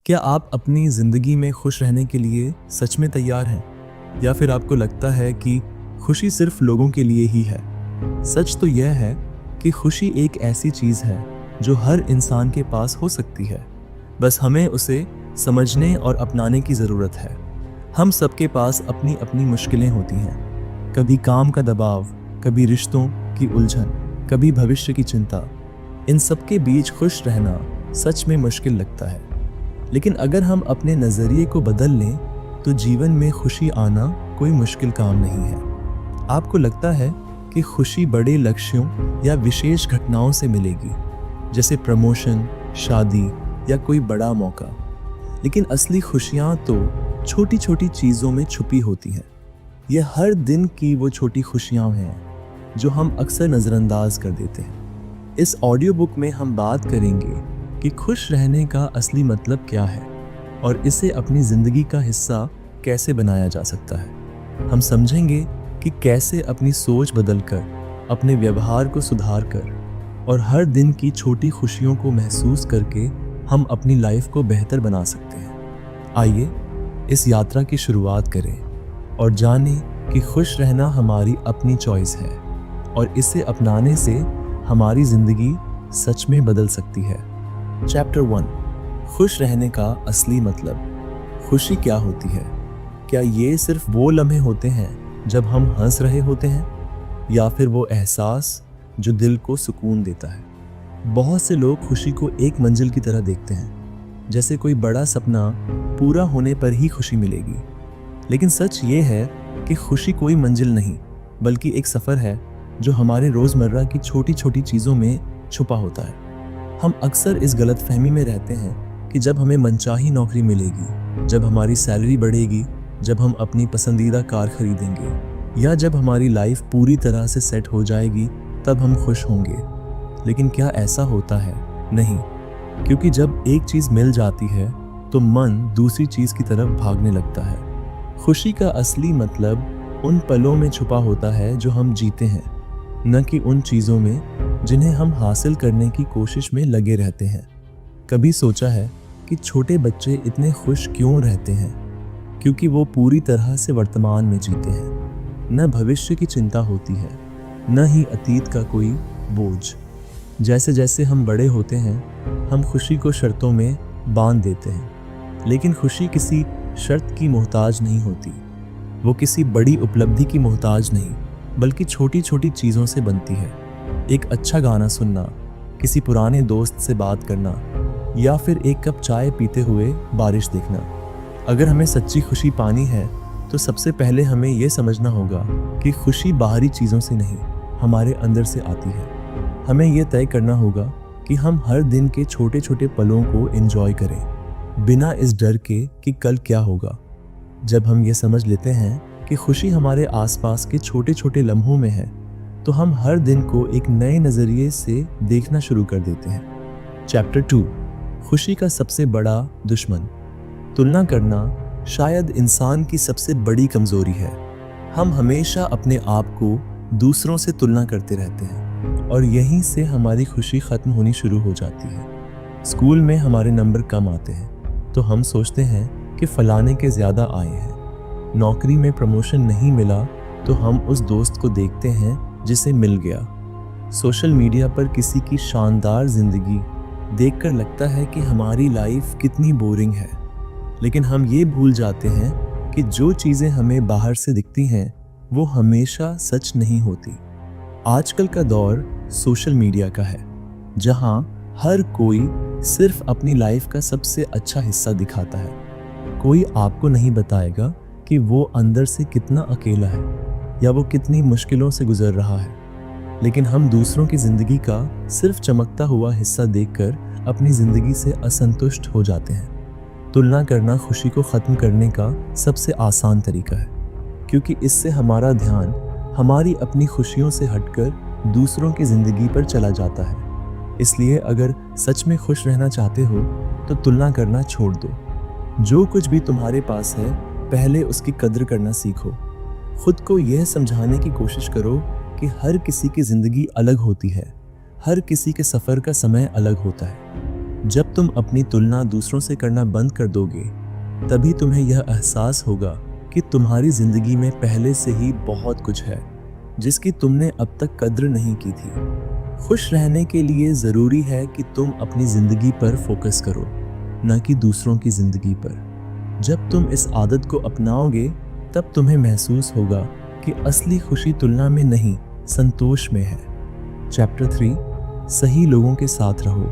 क्या आप अपनी ज़िंदगी में खुश रहने के लिए सच में तैयार हैं? या फिर आपको लगता है कि खुशी सिर्फ लोगों के लिए ही है? सच तो यह है कि खुशी एक ऐसी चीज़ है जो हर इंसान के पास हो सकती है। बस हमें उसे समझने और अपनाने की ज़रूरत है। हम सबके पास अपनी अपनी मुश्किलें होती हैं। कभी काम का दबाव, कभी रिश्तों की उलझन, कभी भविष्य की चिंता। इन सब के बीच खुश रहना सच में मुश्किल लगता है। लेकिन अगर हम अपने नज़रिए को बदल लें तो जीवन में खुशी आना कोई मुश्किल काम नहीं है। आपको लगता है कि खुशी बड़े लक्ष्यों या विशेष घटनाओं से मिलेगी, जैसे प्रमोशन, शादी या कोई बड़ा मौका। लेकिन असली खुशियाँ तो छोटी छोटी चीज़ों में छुपी होती हैं। यह हर दिन की वो छोटी खुशियाँ हैं जो हम अक्सर नज़रअंदाज कर देते हैं। इस ऑडियो बुक में हम बात करेंगे कि खुश रहने का असली मतलब क्या है और इसे अपनी ज़िंदगी का हिस्सा कैसे बनाया जा सकता है। हम समझेंगे कि कैसे अपनी सोच बदलकर, अपने व्यवहार को सुधार कर और हर दिन की छोटी खुशियों को महसूस करके हम अपनी लाइफ को बेहतर बना सकते हैं। आइए इस यात्रा की शुरुआत करें और जानें कि खुश रहना हमारी अपनी चॉइस है और इसे अपनाने से हमारी ज़िंदगी सच में बदल सकती है। चैप्टर 1, खुश रहने का असली मतलब। खुशी क्या होती है? क्या ये सिर्फ वो लम्हे होते हैं जब हम हंस रहे होते हैं, या फिर वो एहसास जो दिल को सुकून देता है? बहुत से लोग खुशी को एक मंजिल की तरह देखते हैं, जैसे कोई बड़ा सपना पूरा होने पर ही खुशी मिलेगी। लेकिन सच ये है कि खुशी कोई मंजिल नहीं, बल्कि एक सफ़र है जो हमारे रोज़मर्रा की छोटी छोटी चीज़ों में छुपा होता है। हम अक्सर इस गलतफहमी में रहते हैं कि जब हमें मनचाही नौकरी मिलेगी, जब हमारी सैलरी बढ़ेगी, जब हम अपनी पसंदीदा कार खरीदेंगे या जब हमारी लाइफ पूरी तरह से सेट हो जाएगी, तब हम खुश होंगे। लेकिन क्या ऐसा होता है? नहीं, क्योंकि जब एक चीज़ मिल जाती है तो मन दूसरी चीज़ की तरफ भागने लगता है। खुशी का असली मतलब उन पलों में छुपा होता है जो हम जीते हैं, न कि उन चीज़ों में जिन्हें हम हासिल करने की कोशिश में लगे रहते हैं। कभी सोचा है कि छोटे बच्चे इतने खुश क्यों रहते हैं? क्योंकि वो पूरी तरह से वर्तमान में जीते हैं। न भविष्य की चिंता होती है, न ही अतीत का कोई बोझ। जैसे जैसे हम बड़े होते हैं, हम खुशी को शर्तों में बांध देते हैं। लेकिन खुशी किसी शर्त की मोहताज नहीं होती। वो किसी बड़ी उपलब्धि की मोहताज नहीं, बल्कि छोटी छोटी चीज़ों से बनती है। एक अच्छा गाना सुनना, किसी पुराने दोस्त से बात करना, या फिर एक कप चाय पीते हुए बारिश देखना। अगर हमें सच्ची खुशी पानी है तो सबसे पहले हमें यह समझना होगा कि खुशी बाहरी चीज़ों से नहीं, हमारे अंदर से आती है। हमें यह तय करना होगा कि हम हर दिन के छोटे छोटे पलों को एंजॉय करें, बिना इस डर के कि कल क्या होगा। जब हम ये समझ लेते हैं कि खुशी हमारे आसपास के छोटे छोटे लम्हों में है, तो हम हर दिन को एक नए नज़रिए से देखना शुरू कर देते हैं। चैप्टर 2, खुशी का सबसे बड़ा दुश्मन। तुलना करना शायद इंसान की सबसे बड़ी कमज़ोरी है। हम हमेशा अपने आप को दूसरों से तुलना करते रहते हैं और यहीं से हमारी खुशी ख़त्म होनी शुरू हो जाती है। स्कूल में हमारे नंबर कम आते हैं तो हम सोचते हैं कि फ़लाने के ज़्यादा आए हैं। नौकरी में प्रमोशन नहीं मिला तो हम उस दोस्त को देखते हैं जिसे मिल गया। सोशल मीडिया पर किसी की शानदार ज़िंदगी देखकर लगता है कि हमारी लाइफ कितनी बोरिंग है। लेकिन हम ये भूल जाते हैं कि जो चीज़ें हमें बाहर से दिखती हैं वो हमेशा सच नहीं होती। आजकल का दौर सोशल मीडिया का है, जहाँ हर कोई सिर्फ अपनी लाइफ का सबसे अच्छा हिस्सा दिखाता है। कोई आपको नहीं बताएगा कि वो अंदर से कितना अकेला है या वो कितनी मुश्किलों से गुजर रहा है। लेकिन हम दूसरों की ज़िंदगी का सिर्फ चमकता हुआ हिस्सा देखकर अपनी ज़िंदगी से असंतुष्ट हो जाते हैं। तुलना करना खुशी को ख़त्म करने का सबसे आसान तरीका है, क्योंकि इससे हमारा ध्यान हमारी अपनी खुशियों से हटकर दूसरों की ज़िंदगी पर चला जाता है। इसलिए अगर सच में खुश रहना चाहते हो तो तुलना करना छोड़ दो। जो कुछ भी तुम्हारे पास है, पहले उसकी कद्र करना सीखो। खुद को यह समझाने की कोशिश करो कि हर किसी की ज़िंदगी अलग होती है, हर किसी के सफ़र का समय अलग होता है। जब तुम अपनी तुलना दूसरों से करना बंद कर दोगे, तभी तुम्हें यह एहसास होगा कि तुम्हारी जिंदगी में पहले से ही बहुत कुछ है जिसकी तुमने अब तक कद्र नहीं की थी। खुश रहने के लिए ज़रूरी है कि तुम अपनी ज़िंदगी पर फोकस करो, न कि दूसरों की ज़िंदगी पर। जब तुम इस आदत को अपनाओगे, तब तुम्हें महसूस होगा कि असली खुशी तुलना में नहीं, संतोष में है। चैप्टर 3, सही लोगों के साथ रहो।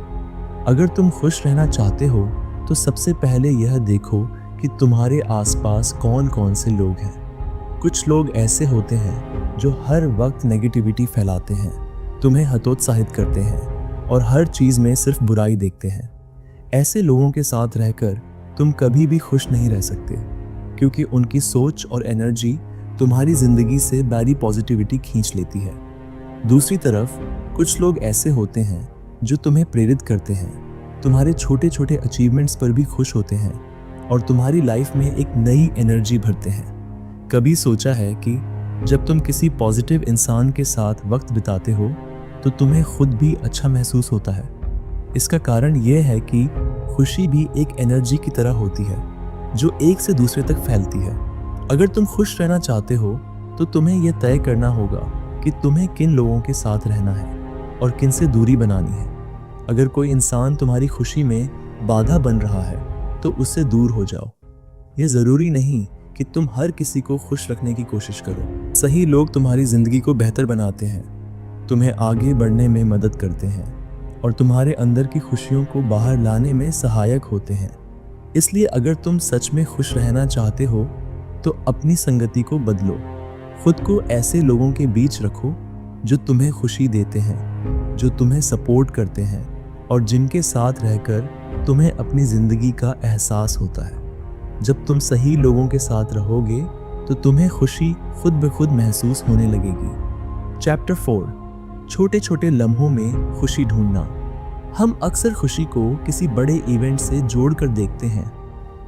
अगर तुम खुश रहना चाहते हो तो सबसे पहले यह देखो कि तुम्हारे आसपास कौन कौन से लोग हैं। कुछ लोग ऐसे होते हैं जो हर वक्त नेगेटिविटी फैलाते हैं, तुम्हें हतोत्साहित करते हैं और हर चीज़ में सिर्फ बुराई देखते हैं। ऐसे लोगों के साथ रहकर तुम कभी भी खुश नहीं रह सकते, क्योंकि उनकी सोच और एनर्जी तुम्हारी ज़िंदगी से बैडी पॉजिटिविटी खींच लेती है। दूसरी तरफ कुछ लोग ऐसे होते हैं जो तुम्हें प्रेरित करते हैं, तुम्हारे छोटे छोटे अचीवमेंट्स पर भी खुश होते हैं और तुम्हारी लाइफ में एक नई एनर्जी भरते हैं। कभी सोचा है कि जब तुम किसी पॉजिटिव इंसान के साथ वक्त बिताते हो तो तुम्हें खुद भी अच्छा महसूस होता है? इसका कारण यह है कि खुशी भी एक एनर्जी की तरह होती है जो एक से दूसरे तक फैलती है। अगर तुम खुश रहना चाहते हो तो तुम्हें यह तय करना होगा कि तुम्हें किन लोगों के साथ रहना है और किन से दूरी बनानी है। अगर कोई इंसान तुम्हारी खुशी में बाधा बन रहा है तो उससे दूर हो जाओ। यह ज़रूरी नहीं कि तुम हर किसी को खुश रखने की कोशिश करो। सही लोग तुम्हारी ज़िंदगी को बेहतर बनाते हैं, तुम्हें आगे बढ़ने में मदद करते हैं और तुम्हारे अंदर की खुशियों को बाहर लाने में सहायक होते हैं। इसलिए अगर तुम सच में खुश रहना चाहते हो तो अपनी संगति को बदलो। खुद को ऐसे लोगों के बीच रखो जो तुम्हें खुशी देते हैं, जो तुम्हें सपोर्ट करते हैं और जिनके साथ रहकर तुम्हें अपनी ज़िंदगी का एहसास होता है। जब तुम सही लोगों के साथ रहोगे तो तुम्हें खुशी खुद ब खुद महसूस होने लगेगी। चैप्टर 4, छोटे छोटे लम्हों में खुशी ढूंढना। हम अक्सर खुशी को किसी बड़े इवेंट से जोड़कर देखते हैं,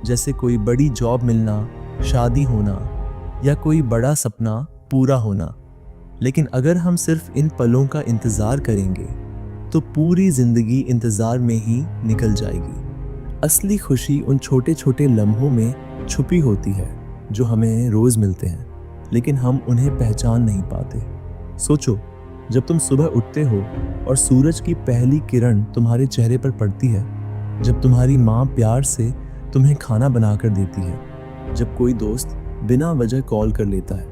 जैसे कोई बड़ी जॉब मिलना, शादी होना या कोई बड़ा सपना पूरा होना। लेकिन अगर हम सिर्फ इन पलों का इंतज़ार करेंगे तो पूरी ज़िंदगी इंतज़ार में ही निकल जाएगी। असली खुशी उन छोटे छोटे लम्हों में छुपी होती है जो हमें रोज़ मिलते हैं, लेकिन हम उन्हें पहचान नहीं पाते। सोचो, जब तुम सुबह उठते हो और सूरज की पहली किरण तुम्हारे चेहरे पर पड़ती है, जब तुम्हारी माँ प्यार से तुम्हें खाना बनाकर देती है, जब कोई दोस्त बिना वजह कॉल कर लेता है,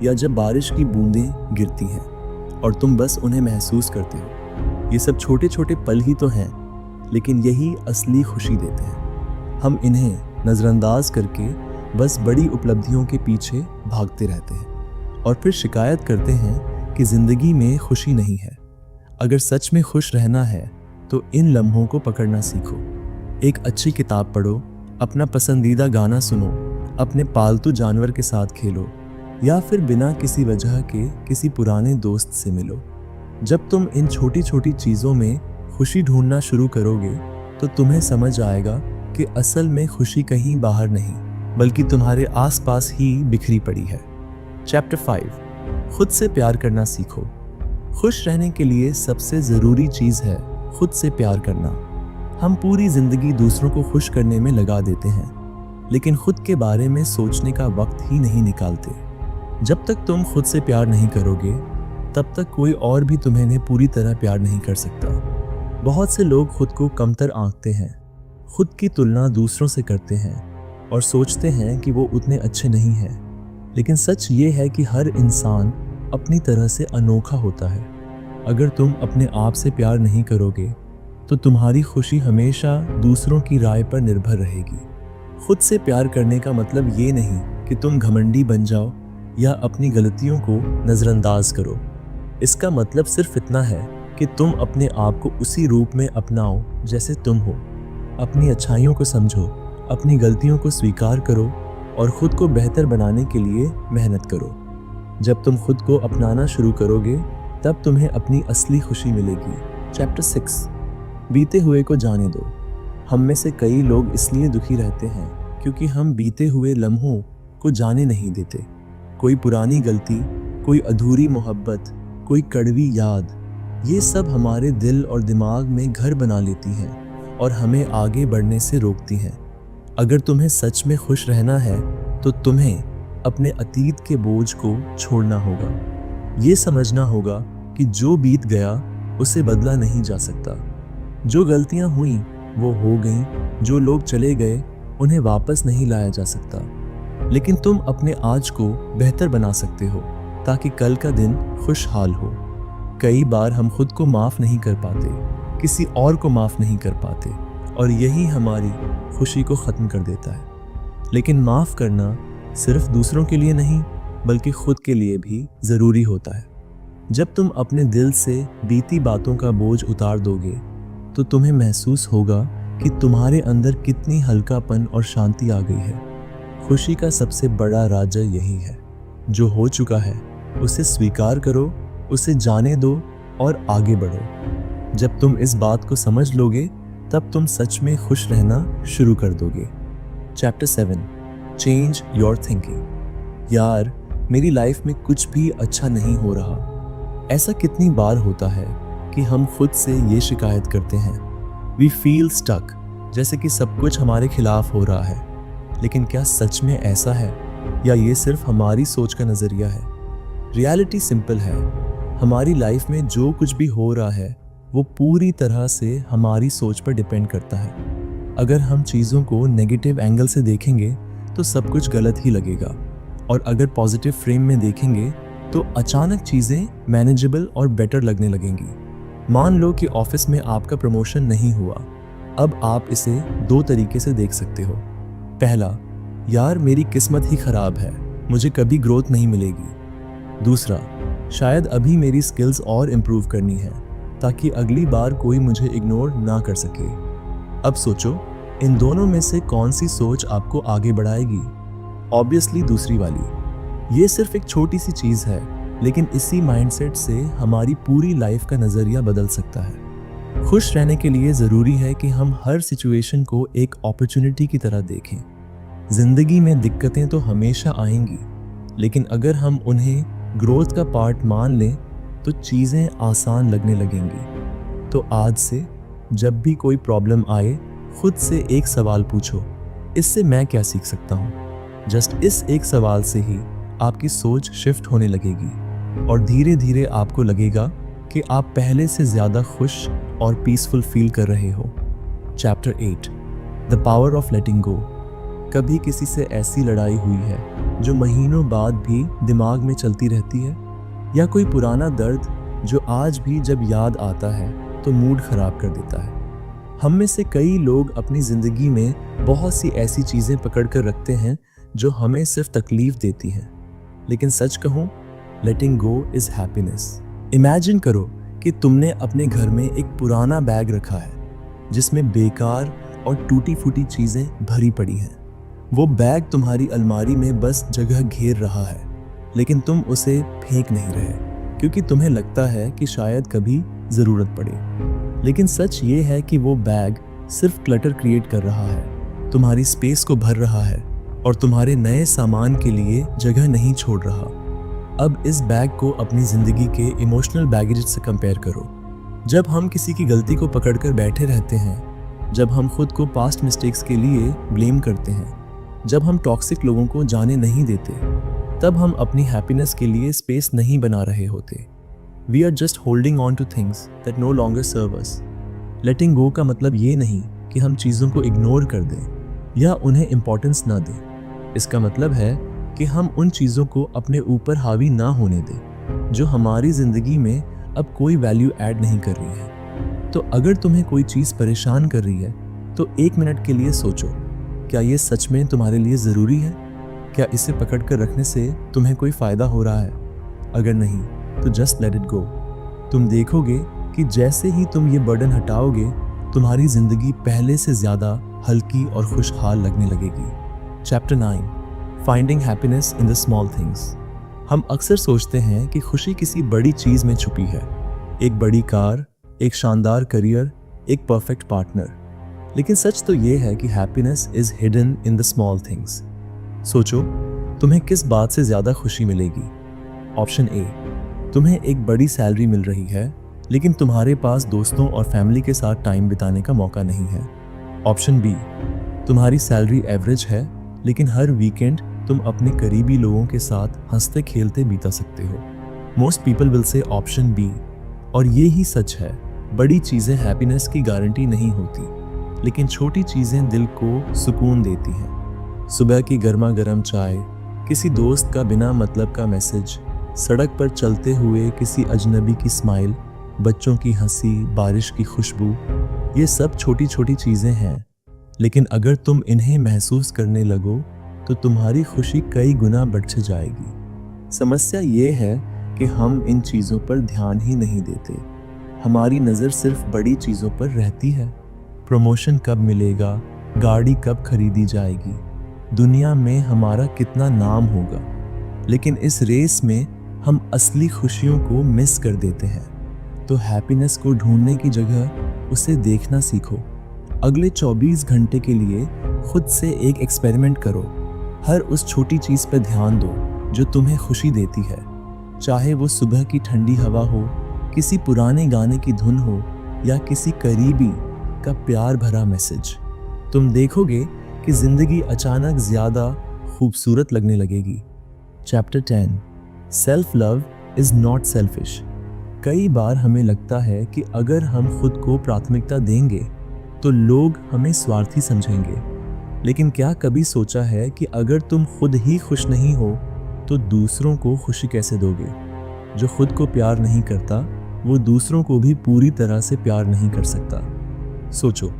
या जब बारिश की बूंदें गिरती हैं और तुम बस उन्हें महसूस करते हो। ये सब छोटे छोटे पल ही तो हैं, लेकिन यही असली खुशी देते हैं। हम इन्हें नज़रअंदाज करके बस बड़ी उपलब्धियों के पीछे भागते रहते हैं और फिर शिकायत करते हैं कि ज़िंदगी में खुशी नहीं है। अगर सच में खुश रहना है तो इन लम्हों को पकड़ना सीखो। एक अच्छी किताब पढ़ो, अपना पसंदीदा गाना सुनो, अपने पालतू जानवर के साथ खेलो या फिर बिना किसी वजह के किसी पुराने दोस्त से मिलो। जब तुम इन छोटी छोटी चीज़ों में खुशी ढूंढना शुरू करोगे तो तुम्हें समझ आएगा कि असल में खुशी कहीं बाहर नहीं बल्कि तुम्हारे आसपास ही बिखरी पड़ी है। चैप्टर 5, खुद से प्यार करना सीखो। खुश रहने के लिए सबसे ज़रूरी चीज़ है खुद से प्यार करना। हम पूरी ज़िंदगी दूसरों को खुश करने में लगा देते हैं, लेकिन खुद के बारे में सोचने का वक्त ही नहीं निकालते। जब तक तुम खुद से प्यार नहीं करोगे तब तक कोई और भी तुम्हें पूरी तरह प्यार नहीं कर सकता। बहुत से लोग खुद को कमतर आंकते हैं, खुद की तुलना दूसरों से करते हैं और सोचते हैं कि वो उतने अच्छे नहीं हैं। लेकिन सच ये है कि हर इंसान अपनी तरह से अनोखा होता है। अगर तुम अपने आप से प्यार नहीं करोगे तो तुम्हारी खुशी हमेशा दूसरों की राय पर निर्भर रहेगी। खुद से प्यार करने का मतलब ये नहीं कि तुम घमंडी बन जाओ या अपनी गलतियों को नज़रअंदाज करो। इसका मतलब सिर्फ इतना है कि तुम अपने आप को उसी रूप में अपनाओ जैसे तुम हो। अपनी अच्छाइयों को समझो, अपनी गलतियों को स्वीकार करो और खुद को बेहतर बनाने के लिए मेहनत करो। जब तुम खुद को अपनाना शुरू करोगे तब तुम्हें अपनी असली खुशी मिलेगी। चैप्टर 6, बीते हुए को जाने दो। हम में से कई लोग इसलिए दुखी रहते हैं क्योंकि हम बीते हुए लम्हों को जाने नहीं देते। कोई पुरानी गलती, कोई अधूरी मोहब्बत, कोई कड़वी याद, ये सब हमारे दिल और दिमाग में घर बना लेती हैं और हमें आगे बढ़ने से रोकती हैं। अगर तुम्हें सच में खुश रहना है तो तुम्हें अपने अतीत के बोझ को छोड़ना होगा। ये समझना होगा कि जो बीत गया उसे बदला नहीं जा सकता। जो गलतियां हुई वो हो गईं, जो लोग चले गए उन्हें वापस नहीं लाया जा सकता। लेकिन तुम अपने आज को बेहतर बना सकते हो ताकि कल का दिन खुशहाल हो। कई बार हम खुद को माफ नहीं कर पाते, किसी और को माफ नहीं कर पाते, और यही हमारी खुशी को खत्म कर देता है। लेकिन माफ करना सिर्फ दूसरों के लिए नहीं बल्कि खुद के लिए भी जरूरी होता है। जब तुम अपने दिल से बीती बातों का बोझ उतार दोगे तो तुम्हें महसूस होगा कि तुम्हारे अंदर कितनी हल्कापन और शांति आ गई है। खुशी का सबसे बड़ा राज यही है। जो हो चुका है उसे स्वीकार करो, उसे जाने दो और आगे बढ़ो। जब तुम इस बात को समझ लोगे तब तुम सच में खुश रहना शुरू कर दोगे। Chapter 7, change your thinking. यार, मेरी लाइफ में कुछ भी अच्छा नहीं हो रहा। ऐसा कितनी बार होता है कि हम खुद से ये शिकायत करते हैं। वी फील स्टक, जैसे कि सब कुछ हमारे खिलाफ हो रहा है। लेकिन क्या सच में ऐसा है या ये सिर्फ हमारी सोच का नजरिया है? रियलिटी सिंपल है। हमारी लाइफ में जो कुछ भी हो रहा है वो पूरी तरह से हमारी सोच पर डिपेंड करता है। अगर हम चीज़ों को नेगेटिव एंगल से देखेंगे तो सब कुछ गलत ही लगेगा, और अगर पॉजिटिव फ्रेम में देखेंगे तो अचानक चीज़ें मैनेजेबल और बेटर लगने लगेंगी। मान लो कि ऑफिस में आपका प्रमोशन नहीं हुआ। अब आप इसे 2 तरीके से देख सकते हो। पहला, यार मेरी किस्मत ही खराब है, मुझे कभी ग्रोथ नहीं मिलेगी। दूसरा, शायद अभी मेरी स्किल्स और इम्प्रूव करनी है ताकि अगली बार कोई मुझे इग्नोर ना कर सके। अब सोचो, इन दोनों में से कौन सी सोच आपको आगे बढ़ाएगी? ऑब्वियसली दूसरी वाली। ये सिर्फ एक छोटी सी चीज़ है, लेकिन इसी माइंडसेट से हमारी पूरी लाइफ का नज़रिया बदल सकता है। खुश रहने के लिए ज़रूरी है कि हम हर सिचुएशन को एक अपॉर्चुनिटी की तरह देखें। जिंदगी में दिक्कतें तो हमेशा आएंगी, लेकिन अगर हम उन्हें ग्रोथ का पार्ट मान लें तो चीज़ें आसान लगने लगेंगी। तो आज से जब भी कोई प्रॉब्लम आए, खुद से एक सवाल पूछो, इससे मैं क्या सीख सकता हूँ? जस्ट इस एक सवाल से ही आपकी सोच शिफ्ट होने लगेगी और धीरे धीरे आपको लगेगा कि आप पहले से ज़्यादा खुश और पीसफुल फील कर रहे हो। Chapter 8, the power of letting go. कभी किसी से ऐसी लड़ाई हुई है जो महीनों बाद भी दिमाग में चलती रहती है, या कोई पुराना दर्द जो आज भी जब याद आता है तो मूड खराब कर देता है? हम में से कई लोग अपनी ज़िंदगी में बहुत सी ऐसी चीज़ें पकड़ कर रखते हैं जो हमें सिर्फ तकलीफ देती हैं। लेकिन सच कहूँ, लेटिंग गो इज़ हैप्पीनेस। इमेजिन करो कि तुमने अपने घर में एक पुराना बैग रखा है जिसमें बेकार और टूटी फूटी चीज़ें भरी पड़ी हैं। वो बैग तुम्हारी अलमारी में बस जगह घेर रहा है, लेकिन तुम उसे फेंक नहीं रहे क्योंकि तुम्हें लगता है कि शायद कभी ज़रूरत पड़े। लेकिन सच ये है कि वो बैग सिर्फ क्लटर क्रिएट कर रहा है, तुम्हारी स्पेस को भर रहा है और तुम्हारे नए सामान के लिए जगह नहीं छोड़ रहा। अब इस बैग को अपनी ज़िंदगी के इमोशनल बैगेज से कंपेयर करो। जब हम किसी की गलती को पकड़कर बैठे रहते हैं, जब हम खुद को पास्ट मिस्टेक्स के लिए ब्लेम करते हैं, जब हम टॉक्सिक लोगों को जाने नहीं देते, तब हम अपनी हैप्पीनेस के लिए स्पेस नहीं बना रहे होते। We are just holding on to things that no longer serve us. Letting go का मतलब ये नहीं कि हम चीज़ों को इग्नोर कर दें या उन्हें इम्पोर्टेंस ना दें। इसका मतलब है कि हम उन चीज़ों को अपने ऊपर हावी ना होने दें जो हमारी ज़िंदगी में अब कोई वैल्यू ऐड नहीं कर रही है। तो अगर तुम्हें कोई चीज़ परेशान कर रही है तो 1 मिनट के लिए सोचो, क्या ये सच में तुम्हारे लिए ज़रूरी है? क्या इसे पकड़ कर रखने से तुम्हें कोई फ़ायदा हो रहा है? अगर नहीं तो जस्ट लेट इट गो। तुम देखोगे कि जैसे ही तुम ये बर्डन हटाओगे, तुम्हारी ज़िंदगी पहले से ज़्यादा हल्की और खुशहाल लगने लगेगी। Chapter 9, finding happiness in the small things. हम अक्सर सोचते हैं कि खुशी किसी बड़ी चीज़ में छुपी है, एक बड़ी कार, एक शानदार करियर, एक परफेक्ट पार्टनर। लेकिन सच तो ये है कि happiness is hidden in the small things. सोचो, तुम्हें किस बात से ज़्यादा खुशी मिलेगी? ऑप्शन ए, तुम्हें एक बड़ी सैलरी मिल रही है लेकिन तुम्हारे पास दोस्तों और फैमिली के साथ टाइम बिताने का मौका नहीं है। ऑप्शन बी, तुम्हारी सैलरी एवरेज है लेकिन हर वीकेंड तुम अपने करीबी लोगों के साथ हंसते खेलते बिता सकते हो। Most people will say option B, और ये ही सच है। बड़ी चीजें हैप्पीनेस की गारंटी नहीं होती, लेकिन छोटी चीजें दिल को सुकून देती हैं। सुबह की गर्मा गर्म चाय, किसी दोस्त का बिना मतलब का मैसेज, सड़क पर चलते हुए किसी अजनबी की स्माइल, बच्चों की हंसी, बारिश की खुशबू, ये सब छोटी छोटी चीजें हैं, लेकिन अगर तुम इन्हें महसूस करने लगो तो तुम्हारी खुशी कई गुना बढ़ जाएगी। समस्या ये है कि हम इन चीज़ों पर ध्यान ही नहीं देते। हमारी नज़र सिर्फ बड़ी चीज़ों पर रहती है। प्रमोशन कब मिलेगा, गाड़ी कब खरीदी जाएगी, दुनिया में हमारा कितना नाम होगा, लेकिन इस रेस में हम असली खुशियों को मिस कर देते हैं। तो हैप्पीनेस को ढूंढने की जगह उसे देखना सीखो। अगले 24 घंटे के लिए खुद से एक एक्सपेरिमेंट करो। हर उस छोटी चीज़ पर ध्यान दो जो तुम्हें खुशी देती है, चाहे वो सुबह की ठंडी हवा हो, किसी पुराने गाने की धुन हो, या किसी करीबी का प्यार भरा मैसेज। तुम देखोगे कि जिंदगी अचानक ज़्यादा खूबसूरत लगने लगेगी। Chapter 10, self love is not selfish. कई बार हमें लगता है कि अगर हम खुद को प्राथमिकता देंगे तो लोग हमें स्वार्थी समझेंगे, लेकिन क्या कभी सोचा है कि अगर तुम खुद ही खुश नहीं हो तो दूसरों को खुशी कैसे दोगे? जो खुद को प्यार नहीं करता वो दूसरों को भी पूरी तरह से प्यार नहीं कर सकता। सोचो,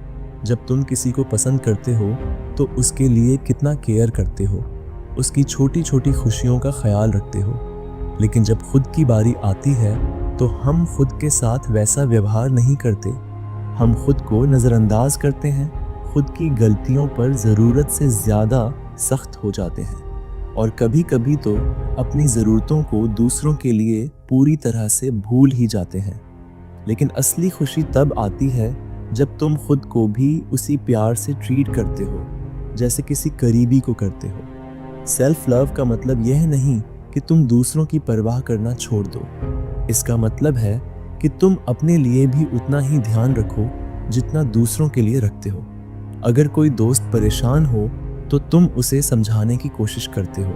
जब तुम किसी को पसंद करते हो तो उसके लिए कितना केयर करते हो, उसकी छोटी छोटी खुशियों का ख्याल रखते हो, लेकिन जब खुद की बारी आती है तो हम खुद के साथ वैसा व्यवहार नहीं करते। हम खुद को नज़रअंदाज करते हैं, खुद की गलतियों पर ज़रूरत से ज़्यादा सख्त हो जाते हैं, और कभी कभी तो अपनी ज़रूरतों को दूसरों के लिए पूरी तरह से भूल ही जाते हैं। लेकिन असली खुशी तब आती है जब तुम खुद को भी उसी प्यार से ट्रीट करते हो जैसे किसी करीबी को करते हो। सेल्फ लव का मतलब यह नहीं कि तुम दूसरों की परवाह करना छोड़ दो। इसका मतलब है कि तुम अपने लिए भी उतना ही ध्यान रखो जितना दूसरों के लिए रखते हो। अगर कोई दोस्त परेशान हो तो तुम उसे समझाने की कोशिश करते हो,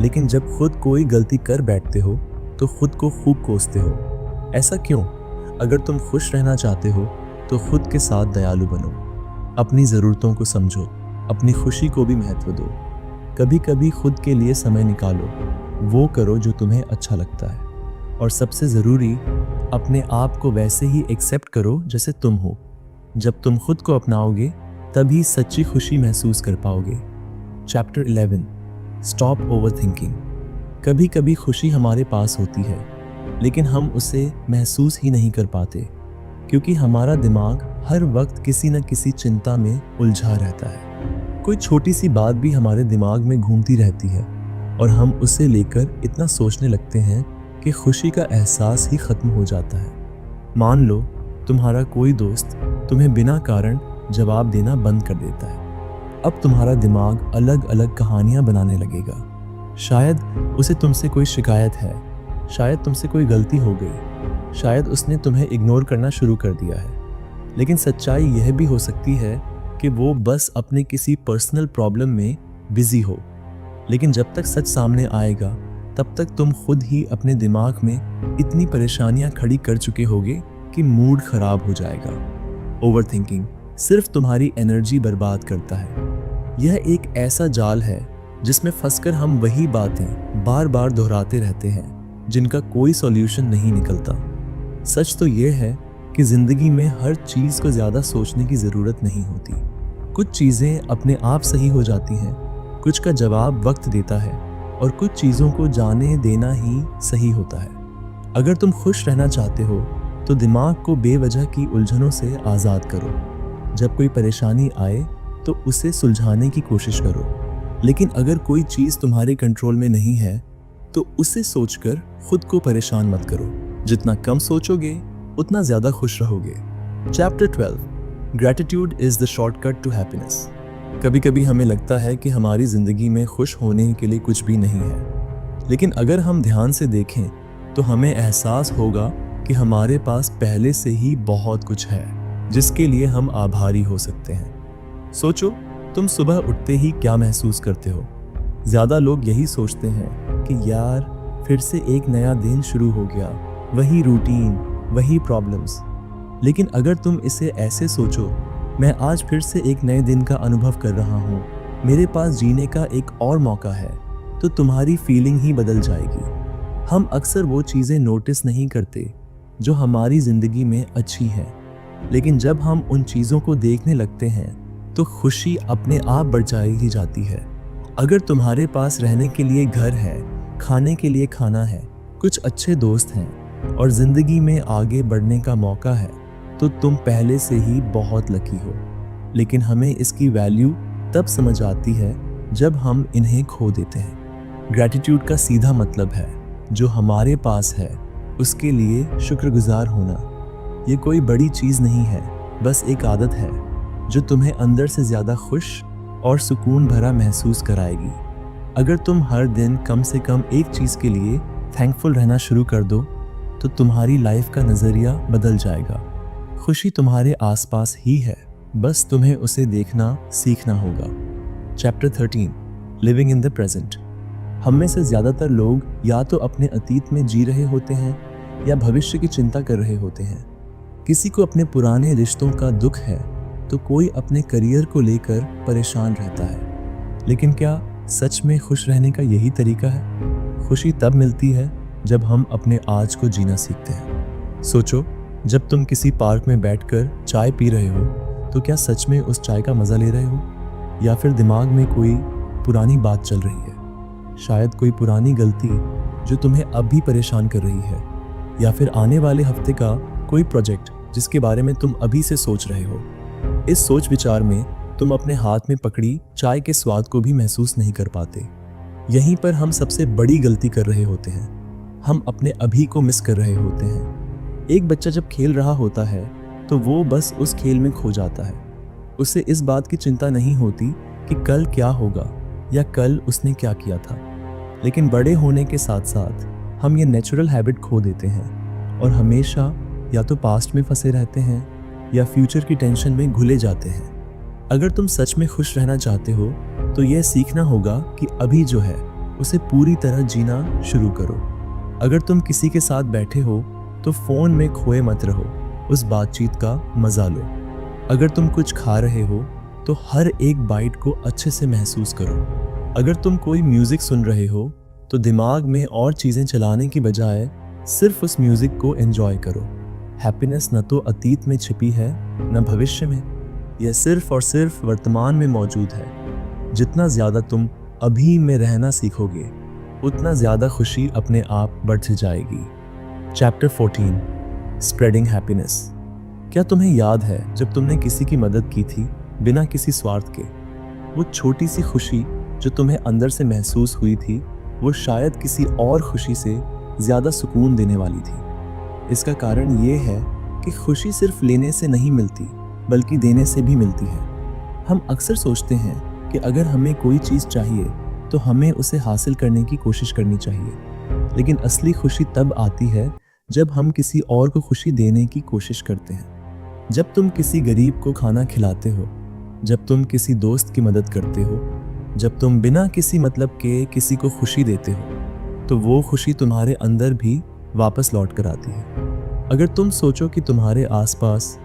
लेकिन जब खुद कोई गलती कर बैठते हो तो खुद को खूब कोसते हो। ऐसा क्यों? अगर तुम खुश रहना चाहते हो तो खुद के साथ दयालु बनो, अपनी ज़रूरतों को समझो, अपनी खुशी को भी महत्व दो। कभी कभी खुद के लिए समय निकालो, वो करो जो तुम्हें अच्छा लगता है, और सबसे ज़रूरी, अपने आप को वैसे ही एक्सेप्ट करो जैसे तुम हो। जब तुम खुद को अपनाओगे तभी सच्ची खुशी महसूस कर पाओगे। Chapter 11, stop overthinking. कभी कभी खुशी हमारे पास होती है लेकिन हम उसे महसूस ही नहीं कर पाते, क्योंकि हमारा दिमाग हर वक्त किसी न किसी चिंता में उलझा रहता है। कोई छोटी सी बात भी हमारे दिमाग में घूमती रहती है और हम उसे लेकर इतना सोचने लगते हैं कि खुशी का एहसास ही खत्म हो जाता है। मान लो तुम्हारा कोई दोस्त तुम्हें बिना कारण जवाब देना बंद कर देता है। अब तुम्हारा दिमाग अलग अलग कहानियां बनाने लगेगा। शायद उसे तुमसे कोई शिकायत है, शायद तुमसे कोई गलती हो गई, शायद उसने तुम्हें इग्नोर करना शुरू कर दिया है। लेकिन सच्चाई यह भी हो सकती है कि वो बस अपने किसी पर्सनल प्रॉब्लम में बिजी हो। लेकिन जब तक सच सामने आएगा तब तक तुम खुद ही अपने दिमाग में इतनी परेशानियां खड़ी कर चुके होगे कि मूड खराब हो जाएगा। ओवरथिंकिंग सिर्फ तुम्हारी एनर्जी बर्बाद करता है। यह एक ऐसा जाल है जिसमें फंसकर हम वही बातें बार बार दोहराते रहते हैं जिनका कोई सॉल्यूशन नहीं निकलता। सच तो यह है कि जिंदगी में हर चीज को ज्यादा सोचने की जरूरत नहीं होती। कुछ चीजें अपने आप सही हो जाती हैं, कुछ का जवाब वक्त देता है, और कुछ चीजों को जाने देना ही सही होता है। अगर तुम खुश रहना चाहते हो तो दिमाग को बेवजह की उलझनों से आज़ाद करो। जब कोई परेशानी आए तो उसे सुलझाने की कोशिश करो, लेकिन अगर कोई चीज़ तुम्हारे कंट्रोल में नहीं है तो उसे सोचकर खुद को परेशान मत करो। जितना कम सोचोगे उतना ज़्यादा खुश रहोगे। Chapter 12, gratitude is the shortcut to happiness. कभी कभी हमें लगता है कि हमारी ज़िंदगी में खुश होने के लिए कुछ भी नहीं है, लेकिन अगर हम ध्यान से देखें तो हमें एहसास होगा कि कि हमारे पास पहले से ही बहुत कुछ है जिसके लिए हम आभारी हो सकते हैं। सोचो, तुम सुबह उठते ही क्या महसूस करते हो? ज्यादा लोग यही सोचते हैं कि यार फिर से एक नया दिन शुरू हो गया, वही रूटीन, वही प्रॉब्लम्स। लेकिन अगर तुम इसे ऐसे सोचो, मैं आज फिर से एक नए दिन का अनुभव कर रहा हूँ, मेरे पास जीने का एक और मौका है, तो तुम्हारी फीलिंग ही बदल जाएगी। हम अक्सर वो चीज़ें नोटिस नहीं करते जो हमारी ज़िंदगी में अच्छी हैं, लेकिन जब हम उन चीज़ों को देखने लगते हैं तो खुशी अपने आप बढ़ ही जाती है। अगर तुम्हारे पास रहने के लिए घर है, खाने के लिए खाना है, कुछ अच्छे दोस्त हैं और ज़िंदगी में आगे बढ़ने का मौका है, तो तुम पहले से ही बहुत लकी हो। लेकिन हमें इसकी वैल्यू तब समझ आती है जब हम इन्हें खो देते हैं। ग्रैटिट्यूड का सीधा मतलब है जो हमारे पास है उसके लिए शुक्रगुजार होना। ये कोई बड़ी चीज़ नहीं है, बस एक आदत है जो तुम्हें अंदर से ज़्यादा खुश और सुकून भरा महसूस कराएगी। अगर तुम हर दिन कम से कम एक चीज़ के लिए थैंकफुल रहना शुरू कर दो तो तुम्हारी लाइफ का नज़रिया बदल जाएगा। खुशी तुम्हारे आसपास ही है, बस तुम्हें उसे देखना सीखना होगा। Chapter 13, living in the present. हम में से ज़्यादातर लोग या तो अपने अतीत में जी रहे होते हैं या भविष्य की चिंता कर रहे होते हैं। किसी को अपने पुराने रिश्तों का दुख है तो कोई अपने करियर को लेकर परेशान रहता है। लेकिन क्या सच में खुश रहने का यही तरीका है? खुशी तब मिलती है जब हम अपने आज को जीना सीखते हैं। सोचो, जब तुम किसी पार्क में बैठकर चाय पी रहे हो तो क्या सच में उस चाय का मज़ा ले रहे हो, या फिर दिमाग में कोई पुरानी बात चल रही है? शायद कोई पुरानी गलती जो तुम्हें अब भी परेशान कर रही है, या फिर आने वाले हफ्ते का कोई प्रोजेक्ट जिसके बारे में तुम अभी से सोच रहे हो। इस सोच विचार में तुम अपने हाथ में पकड़ी चाय के स्वाद को भी महसूस नहीं कर पाते। यहीं पर हम सबसे बड़ी गलती कर रहे होते हैं। हम अपने अभी को मिस कर रहे होते हैं। एक बच्चा जब खेल रहा होता है तो वो बस उस खेल में खो जाता है। उसे इस बात की चिंता नहीं होती कि कल क्या होगा या कल उसने क्या किया था। लेकिन बड़े होने के साथ साथ हम ये नेचुरल हैबिट खो देते हैं और हमेशा या तो पास्ट में फंसे रहते हैं या फ्यूचर की टेंशन में घुले जाते हैं। अगर तुम सच में खुश रहना चाहते हो तो यह सीखना होगा कि अभी जो है उसे पूरी तरह जीना शुरू करो। अगर तुम किसी के साथ बैठे हो तो फ़ोन में खोए मत रहो, उस बातचीत का मज़ा लो। अगर तुम कुछ खा रहे हो तो हर एक बाइट को अच्छे से महसूस करो। अगर तुम कोई म्यूज़िक सुन रहे हो तो दिमाग में और चीज़ें चलाने की बजाय सिर्फ उस म्यूज़िक को एंजॉय करो। हैप्पीनेस न तो अतीत में छिपी है न भविष्य में, यह सिर्फ और सिर्फ वर्तमान में मौजूद है। जितना ज़्यादा तुम अभी में रहना सीखोगे उतना ज़्यादा खुशी अपने आप बढ़ती जाएगी। Chapter 14, spreading happiness. क्या तुम्हें याद है जब तुमने किसी की मदद की थी बिना किसी स्वार्थ के? वो छोटी सी खुशी जो तुम्हें अंदर से महसूस हुई थी वो शायद किसी और खुशी से ज़्यादा सुकून देने वाली थी। इसका कारण ये है कि खुशी सिर्फ लेने से नहीं मिलती बल्कि देने से भी मिलती है। हम अक्सर सोचते हैं कि अगर हमें कोई चीज़ चाहिए तो हमें उसे हासिल करने की कोशिश करनी चाहिए, लेकिन असली खुशी तब आती है जब हम किसी और को खुशी देने की कोशिश करते हैं। जब तुम किसी गरीब को खाना खिलाते हो, जब तुम किसी दोस्त की मदद करते हो, जब तुम बिना किसी मतलब के किसी को खुशी देते हो, तो वो खुशी तुम्हारे अंदर भी वापस लौट कर आती है। अगर तुम सोचो कि तुम्हारे आसपास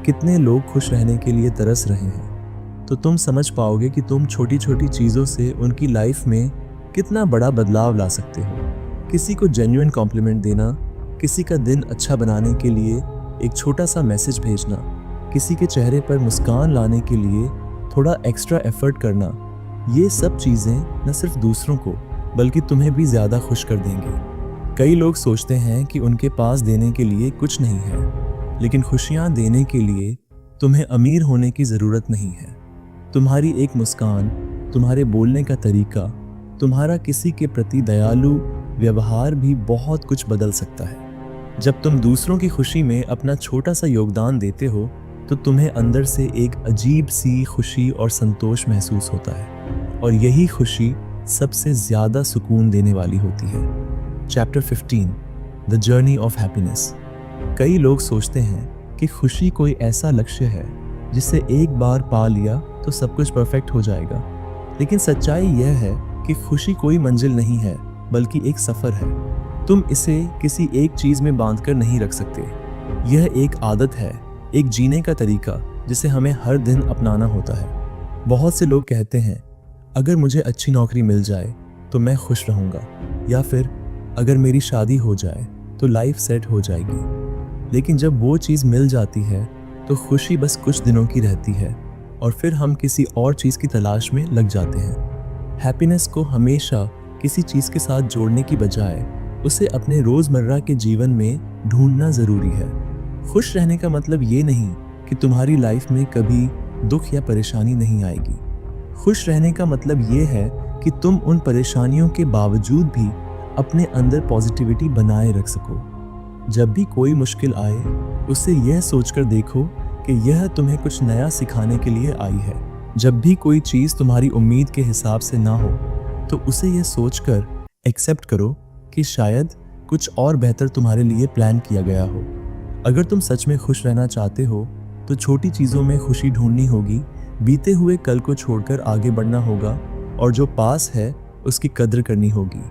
कितने लोग खुश रहने के लिए तरस रहे हैं, तो तुम समझ पाओगे कि तुम छोटी छोटी चीज़ों से उनकी लाइफ में कितना बड़ा बदलाव ला सकते हो। किसी को जेन्युइन कॉम्प्लीमेंट देना, किसी का दिन अच्छा बनाने के लिए एक छोटा सा मैसेज भेजना, किसी के चेहरे पर मुस्कान लाने के लिए थोड़ा एक्स्ट्रा एफर्ट करना, ये सब चीज़ें न सिर्फ दूसरों को बल्कि तुम्हें भी ज़्यादा खुश कर देंगे। कई लोग सोचते हैं कि उनके पास देने के लिए कुछ नहीं है, लेकिन खुशियाँ देने के लिए तुम्हें अमीर होने की ज़रूरत नहीं है। तुम्हारी एक मुस्कान, तुम्हारे बोलने का तरीका, तुम्हारा किसी के प्रति दयालु व्यवहार भी बहुत कुछ बदल सकता है। जब तुम दूसरों की खुशी में अपना छोटा सा योगदान देते हो तो तुम्हें अंदर से एक अजीब सी खुशी और संतोष महसूस होता है, और यही खुशी सबसे ज़्यादा सुकून देने वाली होती है। Chapter 15, the journey of happiness. कई लोग सोचते हैं कि खुशी कोई ऐसा लक्ष्य है जिसे एक बार पा लिया तो सब कुछ परफेक्ट हो जाएगा। लेकिन सच्चाई यह है कि खुशी कोई मंजिल नहीं है, बल्कि एक सफर है। तुम इसे किसी एक चीज में बांधकर नहीं रख सकते। यह एक आदत है, एक जीने का तरीका जिसे हमें हर दिन अपनाना होता है। बहुत से लोग कहते हैं, अगर मुझे अच्छी नौकरी मिल जाए तो मैं खुश रहूंगा, या फिर अगर मेरी शादी हो जाए तो लाइफ सेट हो जाएगी। लेकिन जब वो चीज़ मिल जाती है तो खुशी बस कुछ दिनों की रहती है और फिर हम किसी और चीज़ की तलाश में लग जाते हैं। हैप्पीनेस को हमेशा किसी चीज़ के साथ जोड़ने की बजाय उसे अपने रोज़मर्रा के जीवन में ढूंढना ज़रूरी है। खुश रहने का मतलब ये नहीं कि तुम्हारी लाइफ में कभी दुख या परेशानी नहीं आएगी। खुश रहने का मतलब ये है कि तुम उन परेशानियों के बावजूद भी अपने अंदर पॉजिटिविटी बनाए रख सको। जब भी कोई मुश्किल आए, उसे यह सोचकर देखो कि यह तुम्हें कुछ नया सिखाने के लिए आई है। जब भी कोई चीज़ तुम्हारी उम्मीद के हिसाब से ना हो, तो उसे यह सोचकर एक्सेप्ट करो कि शायद कुछ और बेहतर तुम्हारे लिए प्लान किया गया हो। अगर तुम सच में खुश रहना चाहते हो, तो छोटी चीज़ों में खुशी ढूंढनी होगी, बीते हुए कल को छोड़कर आगे बढ़ना होगा और जो पास है उसकी कद्र करनी होगी।